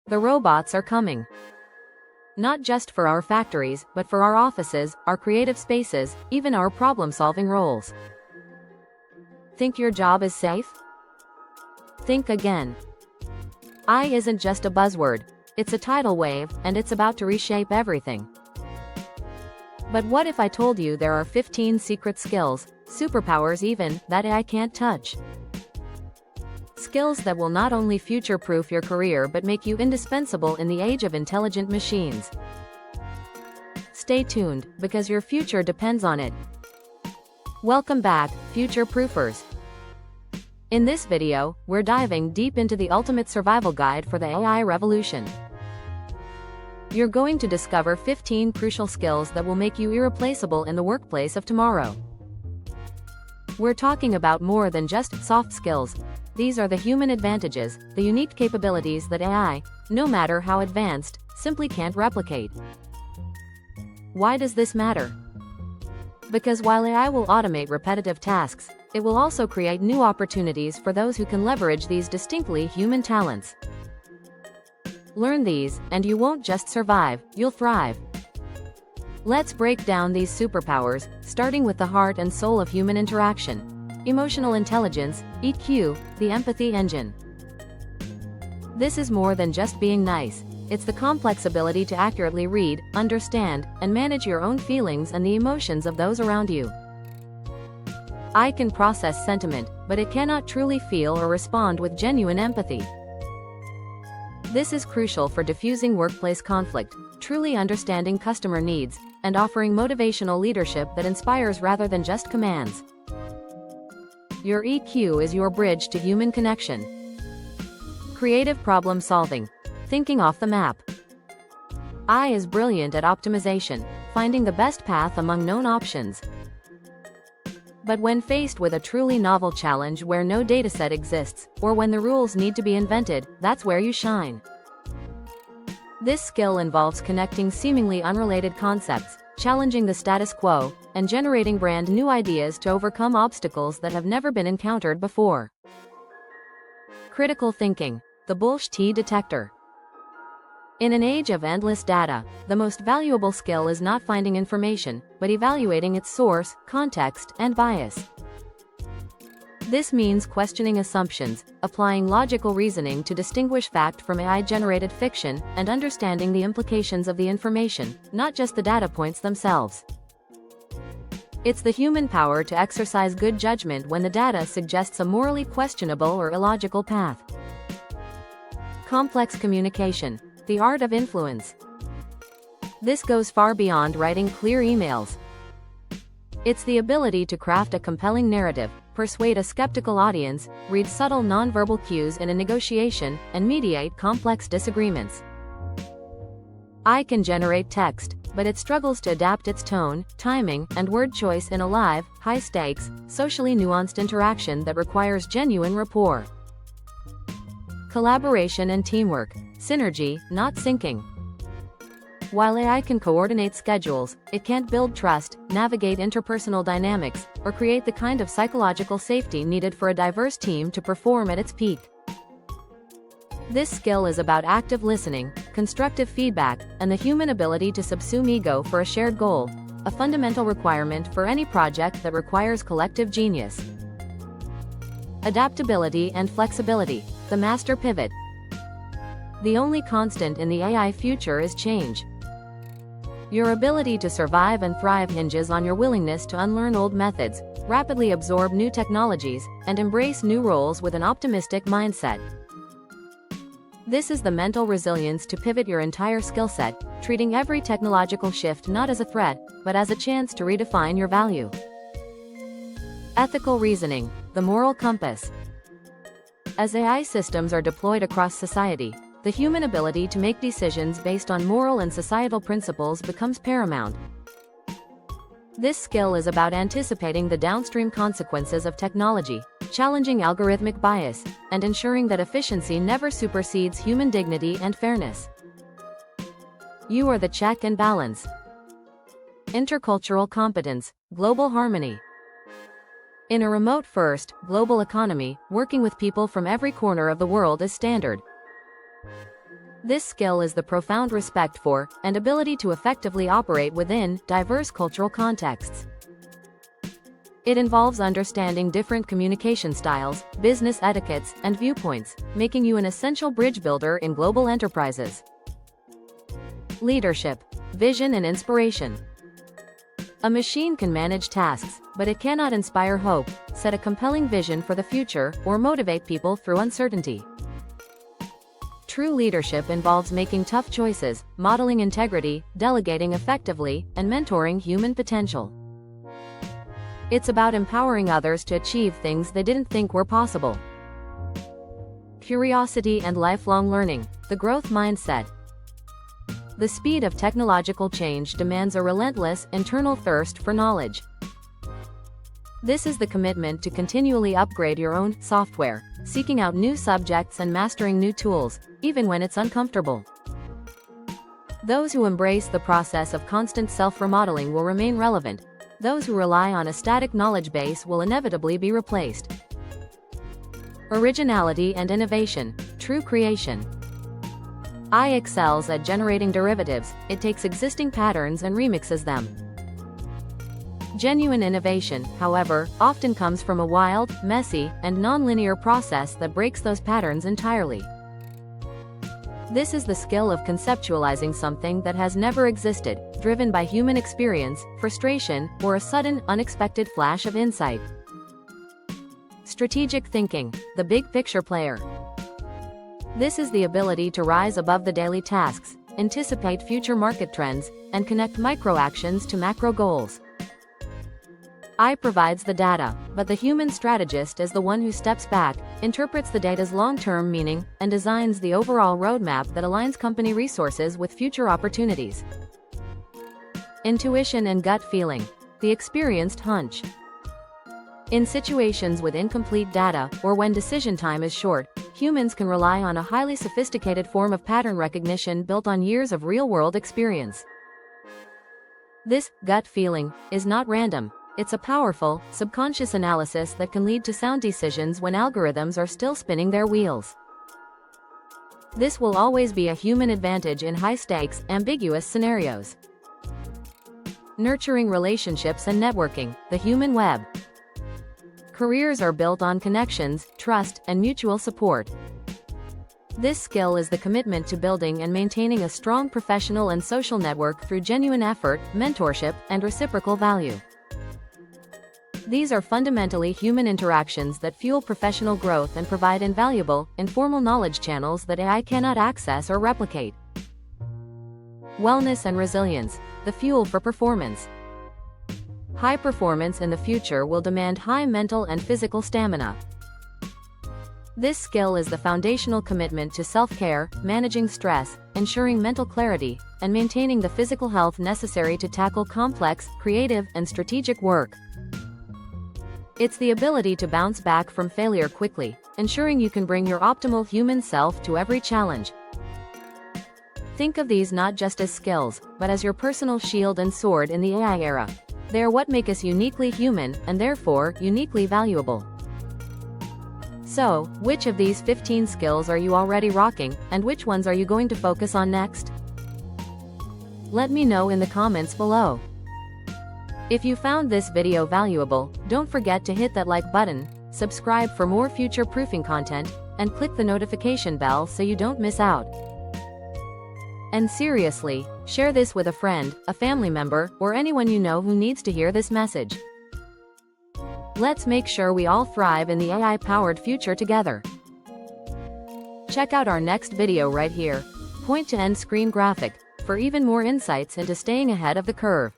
The robots are coming. Not just for our factories, but for our offices, our creative spaces, even our problem-solving roles. Think your job is safe? Think again. AI isn't just a buzzword, it's a tidal wave, and it's about to reshape everything. But what if I told you there are 15 secret skills, superpowers even, that AI can't touch? Skills that will not only future-proof your career but make you indispensable in the age of intelligent machines. Stay tuned, because your future depends on it. Welcome back, future-proofers. In this video, we're diving deep into the ultimate survival guide for the AI revolution. You're going to discover 15 crucial skills that will make you irreplaceable in the workplace of tomorrow. We're talking about more than just soft skills. These are the human advantages, the unique capabilities that AI, no matter how advanced, simply can't replicate. Why does this matter? Because while AI will automate repetitive tasks, it will also create new opportunities for those who can leverage these distinctly human talents. Learn these, and you won't just survive, you'll thrive. Let's break down these superpowers, starting with the heart and soul of human interaction. Emotional intelligence, EQ, the empathy engine. This is more than just being nice. It's the complex ability to accurately read, understand, and manage your own feelings and the emotions of those around you. AI can process sentiment, but it cannot truly feel or respond with genuine empathy. This is crucial for diffusing workplace conflict, truly understanding customer needs, and offering motivational leadership that inspires rather than just commands. Your EQ is your bridge to human connection. Creative problem solving. Thinking off the map. AI is brilliant at optimization, finding the best path among known options. But when faced with a truly novel challenge where no dataset exists, or when the rules need to be invented, that's where you shine. This skill involves connecting seemingly unrelated concepts, challenging the status quo, and generating brand new ideas to overcome obstacles that have never been encountered before. Critical thinking, the bullshit detector. In an age of endless data, the most valuable skill is not finding information, but evaluating its source, context, and bias. This means questioning assumptions, applying logical reasoning to distinguish fact from AI-generated fiction, and understanding the implications of the information, not just the data points themselves. It's the human power to exercise good judgment when the data suggests a morally questionable or illogical path. Complex communication, the art of influence. This goes far beyond writing clear emails. It's the ability to craft a compelling narrative, persuade a skeptical audience, read subtle nonverbal cues in a negotiation, and mediate complex disagreements. AI can generate text, but it struggles to adapt its tone, timing, and word choice in a live, high-stakes, socially nuanced interaction that requires genuine rapport. Collaboration and teamwork, synergy, not syncing. While AI can coordinate schedules, it can't build trust, navigate interpersonal dynamics, or create the kind of psychological safety needed for a diverse team to perform at its peak. This skill is about active listening, constructive feedback, and the human ability to subsume ego for a shared goal, a fundamental requirement for any project that requires collective genius. Adaptability and flexibility, the master pivot. The only constant in the AI future is change. Your ability to survive and thrive hinges on your willingness to unlearn old methods, rapidly absorb new technologies, and embrace new roles with an optimistic mindset. This is the mental resilience to pivot your entire skill set, treating every technological shift not as a threat, but as a chance to redefine your value. Ethical reasoning, the moral compass. As AI systems are deployed across society, the human ability to make decisions based on moral and societal principles becomes paramount. This skill is about anticipating the downstream consequences of technology, challenging algorithmic bias, and ensuring that efficiency never supersedes human dignity and fairness. You are the check and balance. Intercultural competence, global harmony. In a remote-first, global economy, working with people from every corner of the world is standard. This skill is the profound respect for and ability to effectively operate within diverse cultural contexts. It involves understanding different communication styles, business etiquettes, and viewpoints, making you an essential bridge builder in global enterprises. Leadership, vision, and inspiration. A machine can manage tasks, but it cannot inspire hope, set a compelling vision for the future, or motivate people through uncertainty. True leadership involves making tough choices, modeling integrity, delegating effectively, and mentoring human potential. It's about empowering others to achieve things they didn't think were possible. Curiosity and lifelong learning, the growth mindset. The speed of technological change demands a relentless, internal thirst for knowledge. This is the commitment to continually upgrade your own software, seeking out new subjects and mastering new tools, even when it's uncomfortable. Those who embrace the process of constant self-remodeling will remain relevant. Those who rely on a static knowledge base will inevitably be replaced. Originality and innovation, true creation. AI excels at generating derivatives. It takes existing patterns and remixes them. Genuine innovation, however, often comes from a wild, messy, and non-linear process that breaks those patterns entirely. This is the skill of conceptualizing something that has never existed, driven by human experience, frustration, or a sudden, unexpected flash of insight. Strategic thinking, the big picture player. This is the ability to rise above the daily tasks, anticipate future market trends, and connect micro-actions to macro goals. AI provides the data, but the human strategist is the one who steps back, interprets the data's long-term meaning, and designs the overall roadmap that aligns company resources with future opportunities. Intuition and gut feeling, the experienced hunch. In situations with incomplete data, or when decision time is short, humans can rely on a highly sophisticated form of pattern recognition built on years of real-world experience. This gut feeling is not random. It's a powerful, subconscious analysis that can lead to sound decisions when algorithms are still spinning their wheels. This will always be a human advantage in high-stakes, ambiguous scenarios. Nurturing relationships and networking, the human web. Careers are built on connections, trust, and mutual support. This skill is the commitment to building and maintaining a strong professional and social network through genuine effort, mentorship, and reciprocal value. These are fundamentally human interactions that fuel professional growth and provide invaluable, informal knowledge channels that AI cannot access or replicate. Wellness and resilience, the fuel for performance. High performance in the future will demand high mental and physical stamina. This skill is the foundational commitment to self-care, managing stress, ensuring mental clarity, and maintaining the physical health necessary to tackle complex, creative, and strategic work. It's the ability to bounce back from failure quickly, ensuring you can bring your optimal human self to every challenge. Think of these not just as skills, but as your personal shield and sword in the AI era. They are what make us uniquely human, and therefore, uniquely valuable. So, which of these 15 skills are you already rocking, and which ones are you going to focus on next? Let me know in the comments below. If you found this video valuable, don't forget to hit that like button, subscribe for more future-proofing content, and click the notification bell so you don't miss out. And seriously, share this with a friend, a family member, or anyone you know who needs to hear this message. Let's make sure we all thrive in the AI-powered future together. Check out our next video right here, point to end screen graphic, for even more insights into staying ahead of the curve.